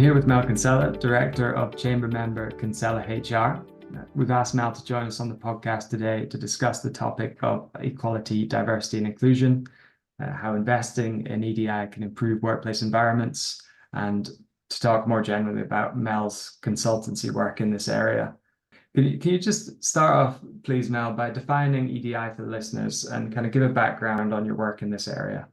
here with Mel Kinsella, Director of Chamber Member Kinsella HR. We've asked Mel to join us on the podcast today to discuss the topic of equality, diversity and inclusion, how investing in EDI can improve workplace environments, and to talk more generally about Mel's consultancy work in this area. Can you just start off, please, Mel, by defining EDI for the listeners and kind of give a background on your work in this area?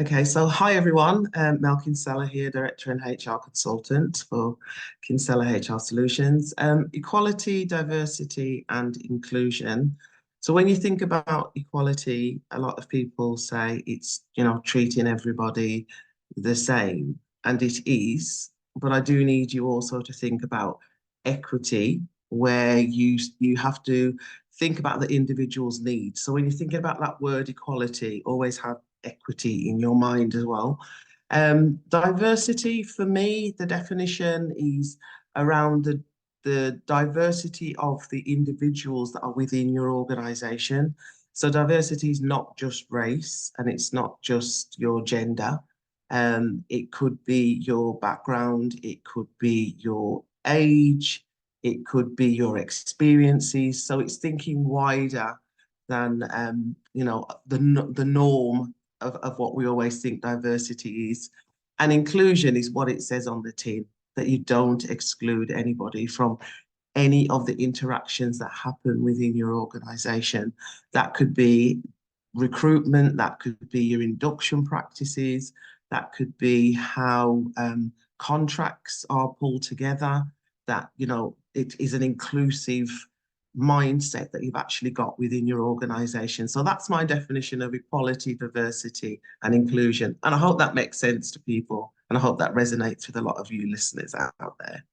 Okay, so hi everyone, Mel Kinsella here, Director and HR Consultant for Kinsella HR Solutions. Equality, diversity and inclusion. So when you think about equality, a lot of people say it's, treating everybody the same, and it is, but I do need you also to think about equity, where you have to think about the individual's needs. So when you're thinking about that word equality, always have equity in your mind as well. Diversity, for me, the definition is around the diversity of the individuals that are within your organization. So diversity is not just race and it's not just your gender. It could be your background, it could be your age, it could be your experiences. So it's thinking wider than the norm of what we always think diversity is. And inclusion is what it says on the tin, that you don't exclude anybody from any of the interactions that happen within your organization. That could be recruitment, that could be your induction practices, that could be how contracts are pulled together, that, it is an inclusive mindset that you've actually got within your organization. So that's my definition of equality, diversity and inclusion. And I hope that makes sense to people. And I hope that resonates with a lot of you listeners out there.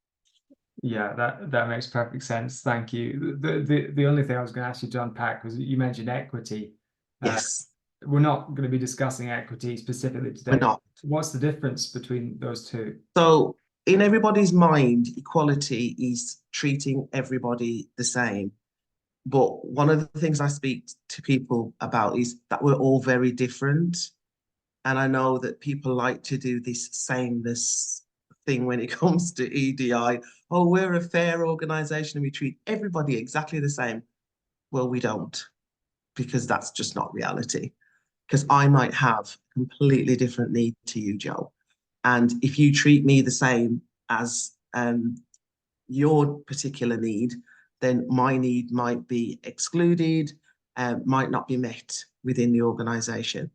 Yeah, that makes perfect sense. Thank you. The only thing I was going to ask you to unpack was you mentioned equity. Yes. We're not going to be discussing equity specifically today. We're not. What's the difference between those two? So in everybody's mind, equality is treating everybody the same. But one of the things I speak to people about is that we're all very different. And I know that people like to do this sameness thing when it comes to EDI. Oh, we're a fair organization and we treat everybody exactly the same. Well, we don't, because that's just not reality. Because I might have a completely different need to you, Joe. And if you treat me the same as your particular need, then my need might be excluded, might not be met within the organization.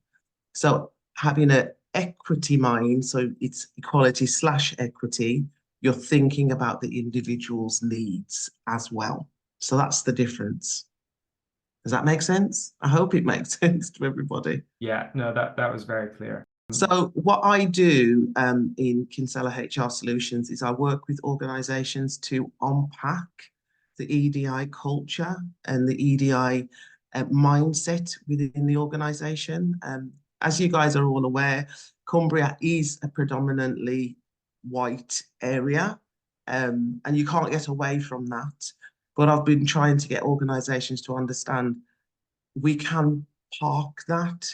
So having an equity mind, so it's equality / equity, you're thinking about the individual's needs as well. So that's the difference. Does that make sense? I hope it makes sense to everybody. Yeah, no, that was very clear. So what I do in Kinsella HR Solutions is I work with organizations to unpack the EDI culture and the EDI mindset within the organization. As you guys are all aware, Cumbria is a predominantly white area, and you can't get away from that. But I've been trying to get organizations to understand we can park that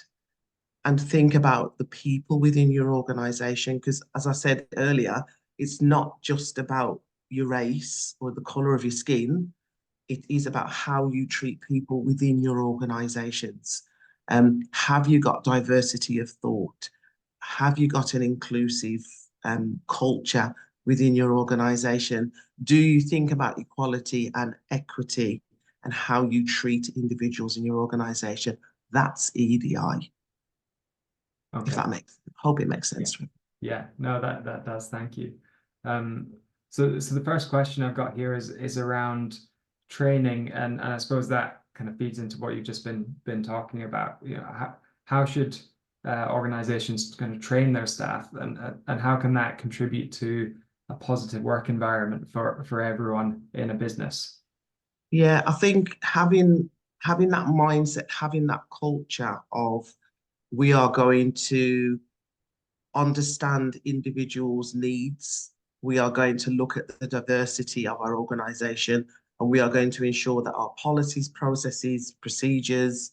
and think about the people within your organization. Because as I said earlier, it's not just about your race or the color of your skin. It is about how you treat people within your organizations. Have you got diversity of thought? Have you got an inclusive culture within your organization? Do you think about equality and equity and how you treat individuals in your organization? That's EDI. Okay. If that hope it makes sense. Yeah, no, that does. Thank you. So the first question I've got here is around training, and I suppose that kind of feeds into what you've just been talking about. How should organizations kind of train their staff, and how can that contribute to a positive work environment for everyone in a business? Yeah, I think having that mindset, having that culture of we are going to understand individuals' needs. We are going to look at the diversity of our organization, and we are going to ensure that our policies, processes, procedures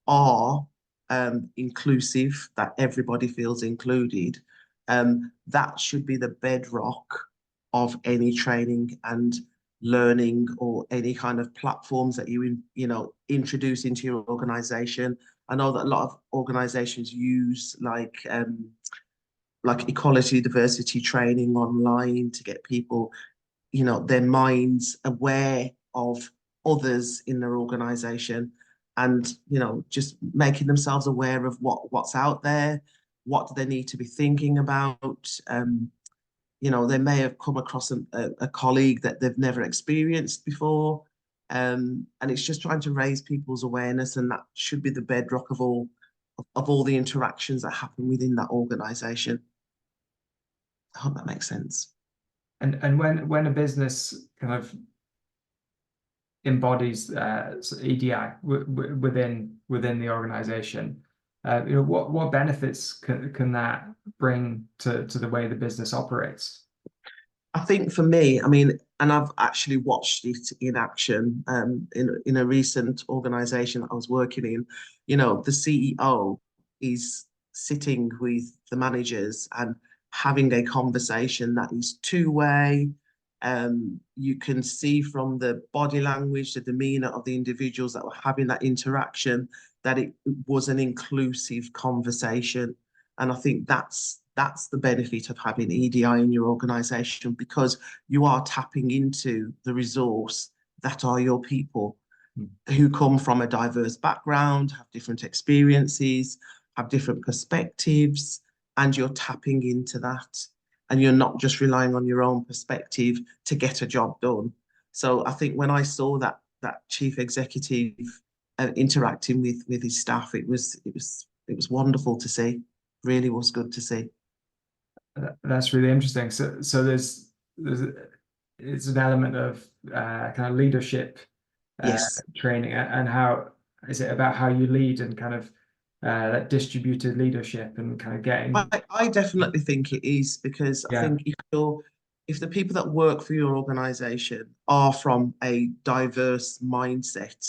are inclusive, that everybody feels included. That should be the bedrock of any training and learning or any kind of platforms that introduce into your organization. I know that a lot of organizations use like equality, diversity training online to get people, their minds aware of others in their organization and, just making themselves aware of what's out there, what do they need to be thinking about. They may have come across a colleague that they've never experienced before. And it's just trying to raise people's awareness, and that should be the bedrock of all the interactions that happen within that organization. I hope that makes sense. And when a business kind of embodies EDI within the organization, what benefits can that bring to the way the business operates? I think for me, I mean, and I've actually watched it in action in a recent organization that I was working in. The CEO is sitting with the managers and having a conversation that is two-way. You can see from the body language, the demeanor of the individuals that were having that interaction, that it was an inclusive conversation. And I think that's the benefit of having EDI in your organization, because you are tapping into the resource that are your people who come from a diverse background, have different experiences, have different perspectives, and you're tapping into that. And you're not just relying on your own perspective to get a job done. So I think when I saw that chief executive interacting with his staff, it was wonderful to see. Really was good to see. That's really interesting. So there's it's an element of kind of leadership Yes. training, and how is it about how you lead and kind of that distributed leadership and kind of getting. I definitely think it is, because I Yeah. think if the people that work for your organization are from a diverse mindset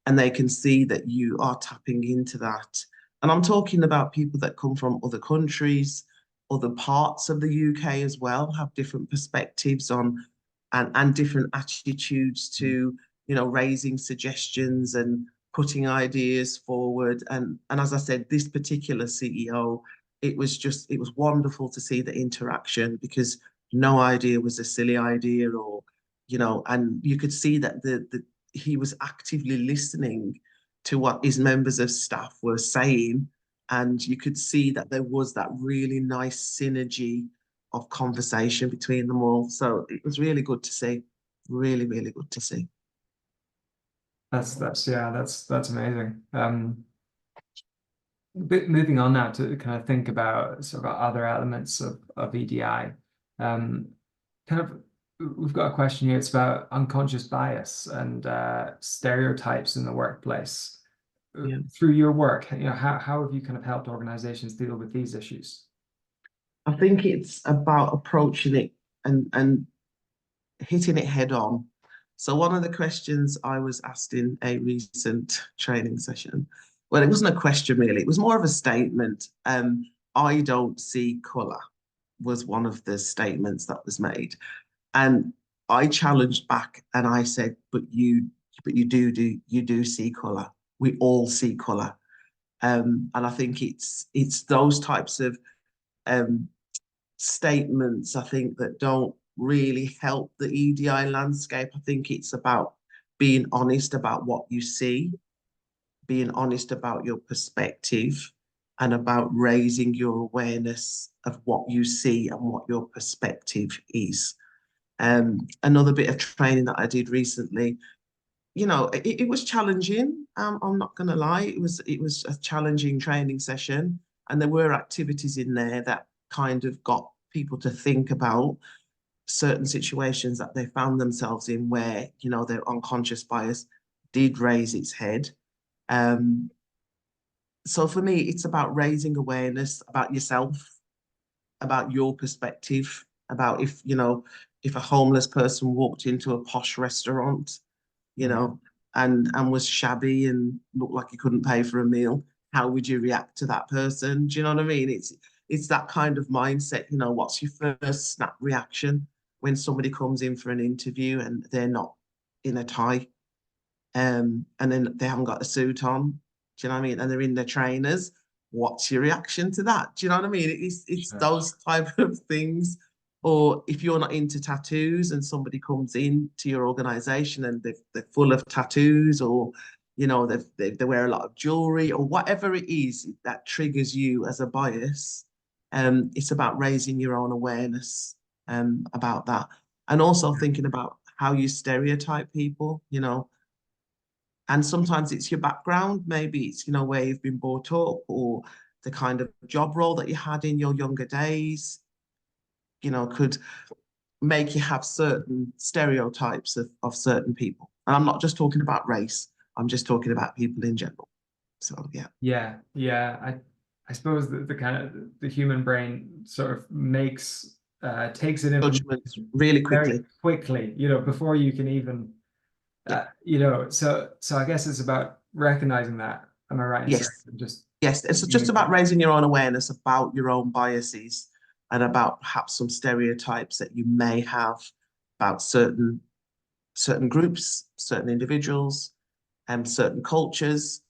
and they can see that you are tapping into that, and I'm talking about people that come from other countries, other parts of the UK as well, have different perspectives on and different attitudes to, raising suggestions and putting ideas forward. And as I said, this particular CEO, it was wonderful to see the interaction, because no idea was a silly idea, or, and you could see that he was actively listening to what his members of staff were saying. And you could see that there was that really nice synergy of conversation between them all. So it was really good to see. Really, really good to see. That's amazing. Moving on now to kind of think about sort of other elements of EDI. Kind of, we've got a question here. It's about unconscious bias and stereotypes in the workplace. Yeah. Through your work, how have you kind of helped organizations deal with these issues? I think it's about approaching it and hitting it head on. So one of the questions I was asked in a recent training session, well, it wasn't a question really, it was more of a statement. I don't see colour was one of the statements that was made. And I challenged back and I said, but you do see colour. We all see colour. And I think it's those types of statements, I think, that don't really help the EDI landscape. I think it's about being honest about what you see, being honest about your perspective, and about raising your awareness of what you see and what your perspective is. Another bit of training that I did recently, it was challenging. I'm not going to lie, it was a challenging training session, and there were activities in there that kind of got people to think about certain situations that they found themselves in, where their unconscious bias did raise its head. So for me, it's about raising awareness about yourself, about your perspective, about if a homeless person walked into a posh restaurant, and was shabby and looked like he couldn't pay for a meal, how would you react to that person? Do you know what I mean? it's that kind of mindset. You know, what's your first snap reaction when somebody comes in for an interview and they're not in a tie, and then they haven't got a suit on? Do you know what I mean? And they're in their trainers. What's your reaction to that? Do you know what I mean? It's Sure. those type of things. Or if you're not into tattoos and somebody comes in to your organization and they're full of tattoos, or you know they wear a lot of jewelry or whatever it is that triggers you as a bias, it's about raising your own awareness about that, and also thinking about how you stereotype people, you know. And sometimes it's your background, maybe it's, you know, where you've been brought up, or the kind of job role that you had in your younger days, you know, could make you have certain stereotypes of certain people. And I'm not just talking about race, I'm just talking about people in general. So yeah. Yeah. I suppose the kind of the human brain sort of takes in Judgment information really very quickly. quickly, you know, before you can even Yeah. you know, so I guess it's about recognizing that. Am I right in saying Yes. just Yes. It's just about raising your own awareness about your own biases and about perhaps some stereotypes that you may have about certain groups, certain individuals, and certain cultures.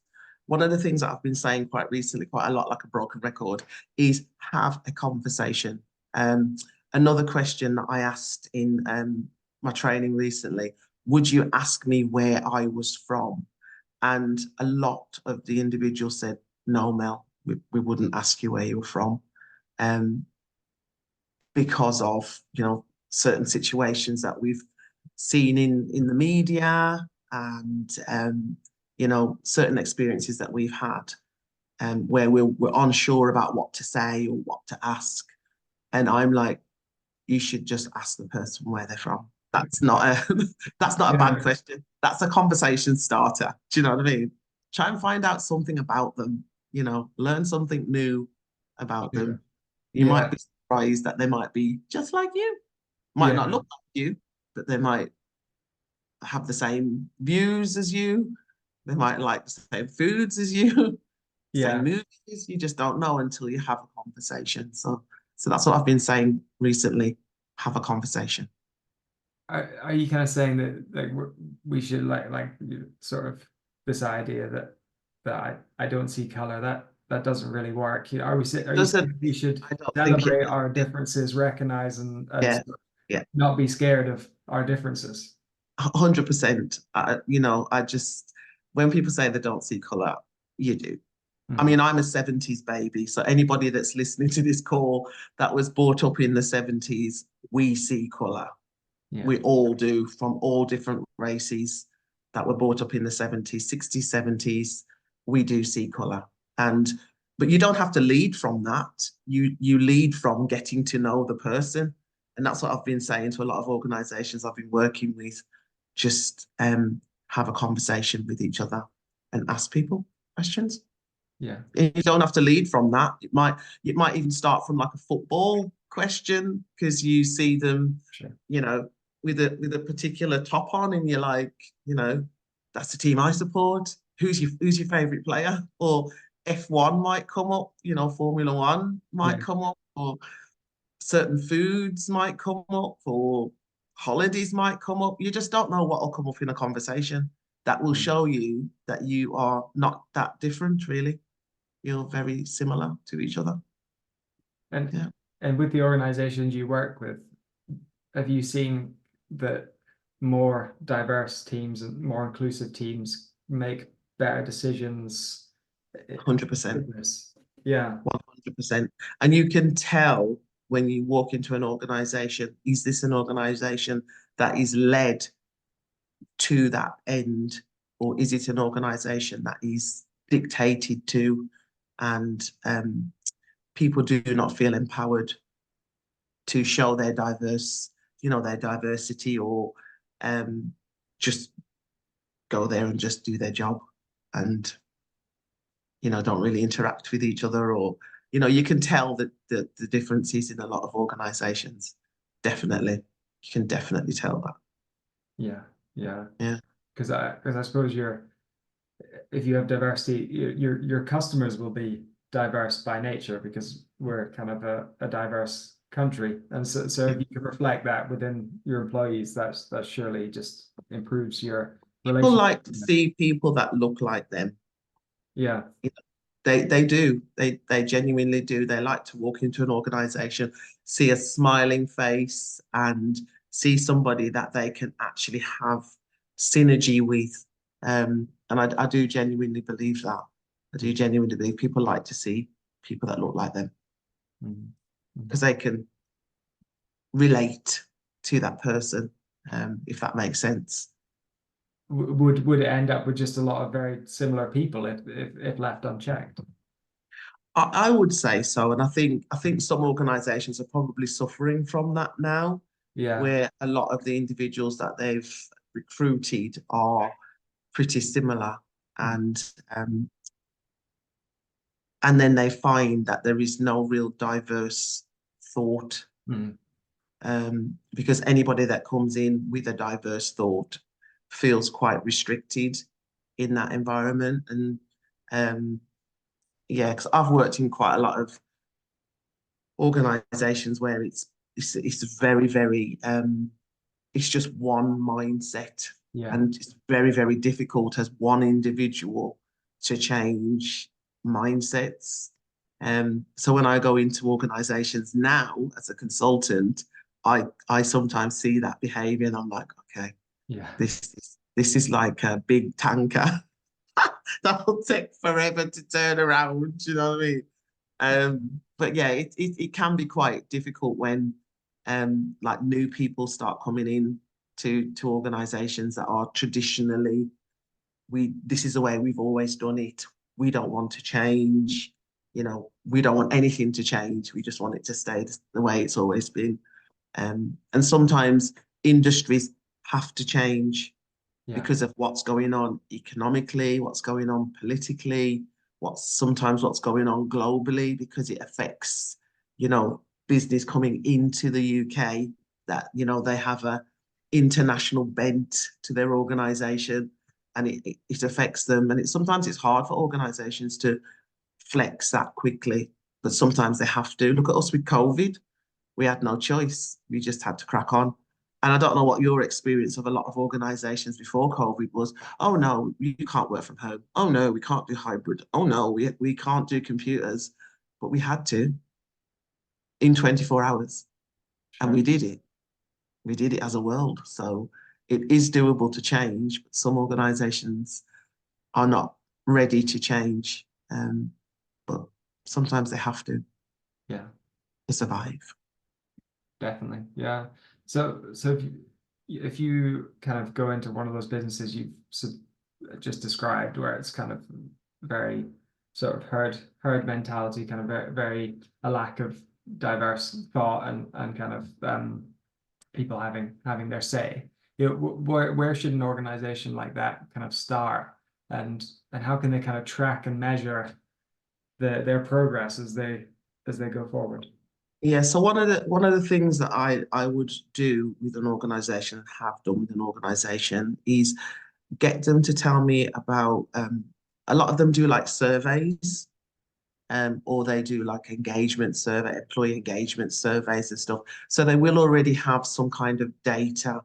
One of the things that I've been saying quite recently, quite a lot, like a broken record, is have a conversation. Um, Another question that I asked in my training recently: would you ask me where I was from? And a lot of the individuals said, no, Mel, we wouldn't ask you where you were from. Um, because of, you know, certain situations that we've seen in the media, and you know, certain experiences that we've had, where we're unsure about what to say or what to ask. And I'm like, you should just ask the person where they're from. That's not a that's not a bad yeah, question. That's a conversation starter. Do you know what I mean? Try and find out something about them, you know, learn something new about them. You might yeah, be surprised that they might be just like you. Might not yeah, look like you, but they might have the same views as you. They might like the same foods as you, same yeah. movies. You just don't know until you have a conversation. So that's what I've been saying recently. Have a conversation. Are you kind of saying that like we should sort of this idea that I don't see color, that doesn't really work? You know, are you Doesn't saying we should I don't think it celebrate does. our differences, recognize and Yeah, sort of yeah, not be scared of our differences? 100%. You know, I just when people say they don't see color, you do. I Mhm. mean, I'm a 70s baby, so anybody that's listening to this call that was brought up in the 70s, we see color. Yeah, We all do, from all different races that were brought up in the 70s, 60s, 70s. We do see color. And but you don't have to lead from that. You lead from getting to know the person. And that's what I've been saying to a lot of organizations I've been working with. Just have a conversation with each other and ask people questions. yeah, You don't have to lead from that. It might even start from like a football question because you see them, sure. you know, with a particular top on, and you're like, you know, that's the team I support. Who's your favorite player? Or F1 might come up, you know, Formula One might Yeah, come up, or certain foods might come up, or holidays might come up. You just don't know what will come up in a conversation that will mm. show you that you are not that different, really. You're very similar to each other. And Yeah, and with the organizations you work with, have you seen that more diverse teams and more inclusive teams make better decisions in 100%, business? Yeah, 100%. And you can tell when you walk into an organization, is this an organization that is led to that end, or is it an organization that is dictated to, and people do not feel empowered to show their their diversity, or just go there and just do their job, and don't really interact with each other, or you can tell that the differences in a lot of organizations. Definitely, you can definitely tell that. yeah, yeah. Yeah, Because I suppose if you have diversity, your customers will be diverse by nature because we're kind of a diverse country. And so if you can reflect that within your employees, that surely just improves your People relationship. like to see people that look like them. Yeah. They do. They genuinely do. They like to walk into an organization, see a smiling face, and see somebody that they can actually have synergy with. And I do genuinely believe that. I do genuinely believe people like to see people that look like them Mm-hmm. because they can relate to that person, if that makes sense. Would it end up with just a lot of very similar people if left unchecked? I would say so, and I think some organisations are probably suffering from that now, Yeah. where a lot of the individuals that they've recruited are pretty similar, and um, and then they find that there is no real diverse thought, Mm. because anybody that comes in with a diverse thought feels quite restricted in that environment, and yeah, because I've worked in quite a lot of organizations where it's very it's just one mindset, Yeah. and it's very difficult as one individual to change mindsets. So when I go into organizations now as a consultant, I sometimes see that behavior and I'm like, okay, Yeah. this is like a big tanker that'll take forever to turn around, you know what I mean? But yeah, it can be quite difficult when like new people start coming in to organizations that are traditionally, this is the way we've always done it. We don't want to change, we don't want anything to change. We just want it to stay the way it's always been. And sometimes industries have to change Yeah. because of what's going on economically, what's going on politically, what's going on globally, because it affects, business coming into the UK that, they have a international bent to their organization, and it affects them. And sometimes it's hard for organizations to flex that quickly, but sometimes they have to. Look at us with COVID. We had no choice. We just had to crack on. And I don't know what your experience of a lot of organizations before COVID was. Oh no, you can't work from home. Oh no, we can't do hybrid. Oh no, we can't do computers. But we had to in 24 hours. And Sure. we did it. We did it as a world. So it is doable to change, but some organizations are not ready to change. But sometimes they have Yeah. to survive. Definitely. Yeah. So if you kind of go into one of those businesses you've just described, where it's kind of very sort of herd mentality, kind of very a lack of diverse thought and kind of people having their say. Where should an organization like that kind of start, and how can they kind of track and measure their progress as they go forward? Yeah, so one of the things that I would do with an organization and have done with an organization is get them to tell me about, a lot of them do like surveys, or they do like employee engagement surveys and stuff. So they will already have some kind of data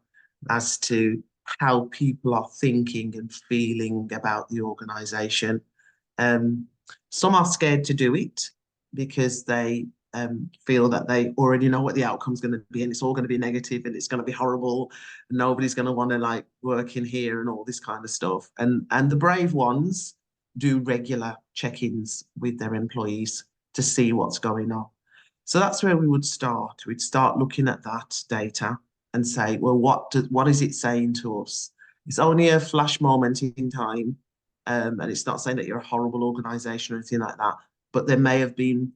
as to how people are thinking and feeling about the organization. Um, some are scared to do it because they feel that they already know what the outcome's going to be, and it's all going to be negative and it's going to be horrible. Nobody's going to want to like work in here and all this kind of stuff. And the brave ones do regular check-ins with their employees to see what's going on. So that's where we would start. We'd start looking at that data and say, well, what is it saying to us? It's only a flash moment in time, and it's not saying that you're a horrible organization or anything like that, but there may have been,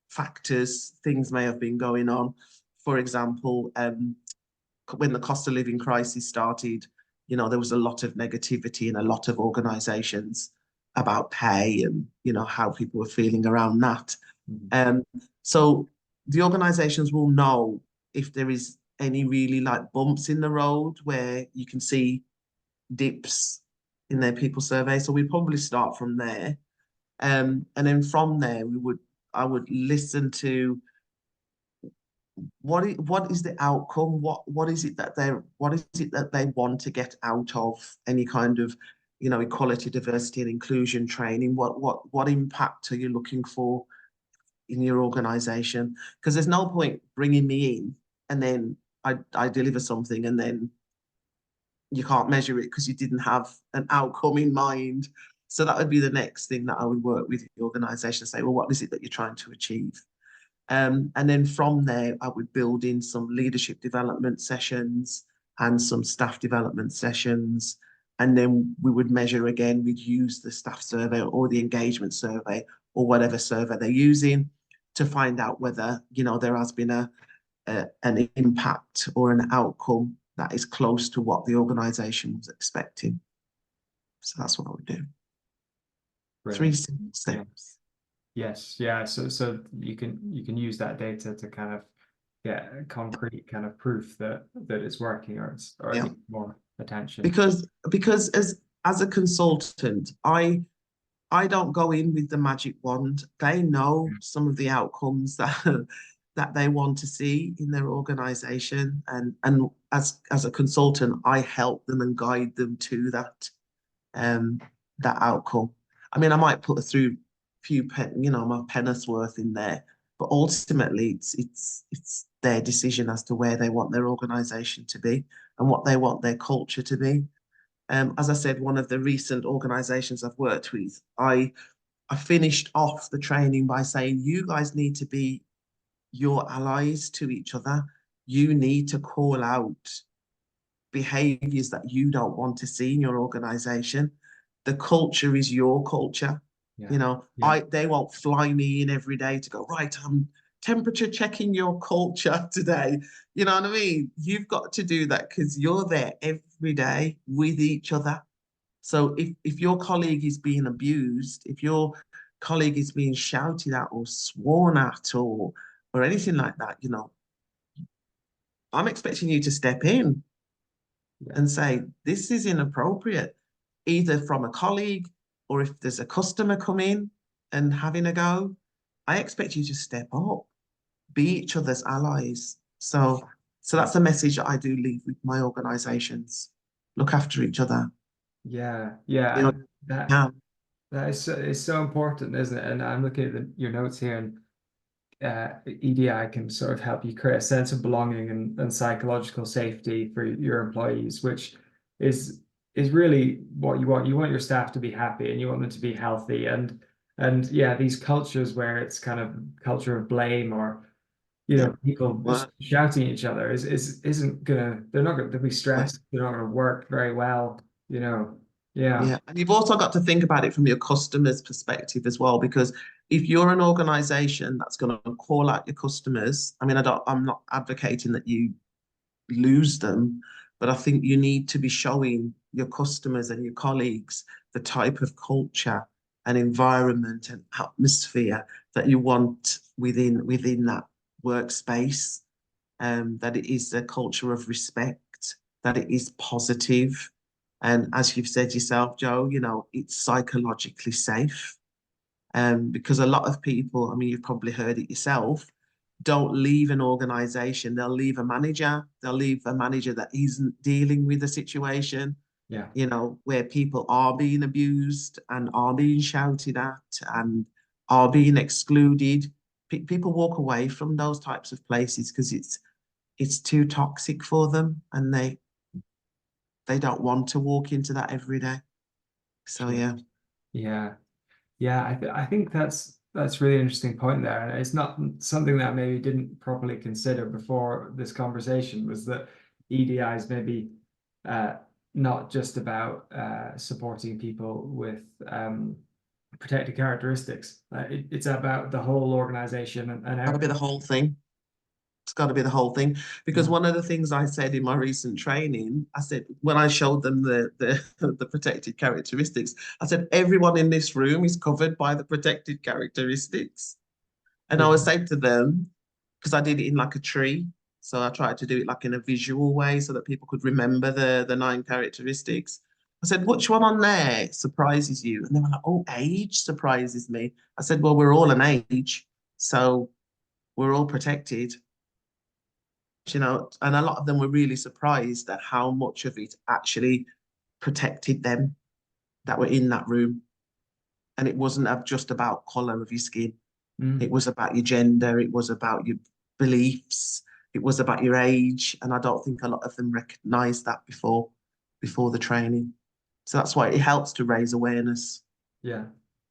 factors, things may have been going on. For example, when the cost of living crisis started, there was a lot of negativity in a lot of organizations about pay and, how people were feeling around that. Mhm. So the organizations will know if there is any really like bumps in the road where you can see dips in their people survey. So we probably start from there. And then from there, I would listen to what is the outcome? What is it that they want to get out of any kind of, equality, diversity, and inclusion training? What impact are you looking for in your organization? Because there's no point bringing me in and then I deliver something and then you can't measure it because you didn't have an outcome in mind. So that would be the next thing that I would work with the organization and say, well, what is it that you're trying to achieve? And then from there, I would build in some leadership development sessions and some staff development sessions. And then we would measure again, we'd use the staff survey or the engagement survey or whatever survey they're using to find out whether, there has been an impact or an outcome that is close to what the organisation was expecting. So that's what I would do. Brilliant. 3 simple steps. Yes, yeah. So you can use that data to kind of get a concrete kind of proof that it's working or it needs more attention. Because as a consultant, I don't go in with the magic wand. They know some of the outcomes that they want to see in their organization, and as a consultant, I help them and guide them to that outcome. I mean, I might put through my pennies worth in there, but ultimately it's their decision as to where they want their organization to be and what they want their culture to be. As I said, one of the recent organizations I've worked with, I finished off the training by saying, you guys need to be your allies to each other. You need to call out behaviors that you don't want to see in your organization. The culture is your culture. They won't fly me in every day to go, right, I'm temperature checking your culture today. You know what I mean? You've got to do that because you're there every day with each other. So if your colleague is being abused, if your colleague is being shouted at or sworn at or anything like that, I'm expecting you to step in and say, this is inappropriate, either from a colleague or if there's a customer come in and having a go, I expect you to step up, be each other's allies. So that's the message that I do leave with my organizations. Look after each other. Yeah. That is so important, isn't it? And I'm looking at your notes here, and EDI can sort of help you create a sense of belonging and psychological safety for your employees, which is really what you want. You want your staff to be happy and you want them to be healthy. And yeah, these cultures where it's kind of culture of blame or people just shouting at each other isn't gonna, they'll be stressed, they're not gonna work very well, Yeah, and you've also got to think about it from your customer's perspective as well, because if you're an organization that's going to call out your customers, I mean, I'm not advocating that you lose them, but I think you need to be showing your customers and your colleagues the type of culture and environment and atmosphere that you want within that workspace, that it is a culture of respect, that it is positive. And as you've said yourself, Joe, it's psychologically safe. Because a lot of people, I mean, you've probably heard it yourself, don't leave an organization. They'll leave a manager. They'll leave a manager that isn't dealing with the situation, where people are being abused and are being shouted at and are being excluded. People walk away from those types of places because it's too toxic for them, and they don't want to walk into that every day. So I think that's really interesting point there, and it's not something that I maybe didn't properly consider before this conversation, was that EDI is maybe not just about supporting people with protected characteristics. It's about the whole organization and gotta be the whole thing. It's got to be the whole thing, because one of the things I said in my recent training, I said, when I showed them the protected characteristics, I said, everyone in this room is covered by the protected characteristics. And I was saying to them, because I did it in like a tree, so I tried to do it like in a visual way so that people could remember the 9 characteristics. I said, which one on there surprises you? And they were like, oh, age surprises me. I said, well, we're all an age. So we're all protected, and a lot of them were really surprised at how much of it actually protected them that were in that room. And it wasn't just about color of your skin. It was about your gender. It was about your beliefs. It was about your age. And I don't think a lot of them recognized that before the training. So that's why it helps to raise awareness. Yeah,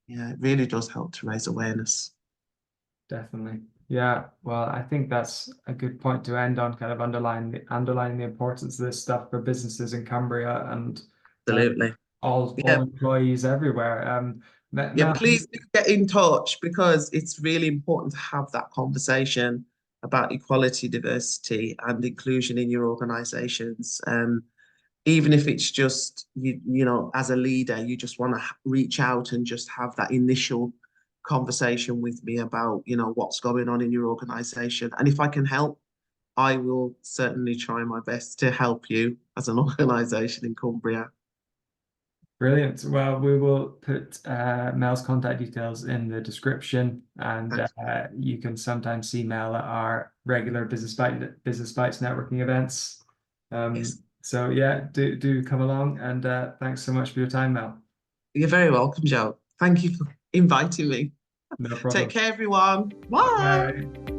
Yeah, it really does help to raise awareness. definitely. Yeah, well, I think that's a good point to end on, kind of underlining the importance of this stuff for businesses in Cumbria and Absolutely. all Yeah. employees everywhere. Yeah, Mel, please do get in touch because it's really important to have that conversation about equality, diversity, and inclusion in your organizations. Even if it's just as a leader, you just want to reach out and just have that initial conversation with me about what's going on in your organization. And if I can help, I will certainly try my best to help you as an organization in Cumbria. brilliant. Well, we will put Mel's contact details in the description, and Thanks. you can sometimes see Mel at our regular Business Bites networking events. Yes, So yeah, do come along, and thanks so much for your time, Mel. you're very welcome, Joe. Thank you for inviting me. No Take problem. care, everyone. Bye Bye. bye.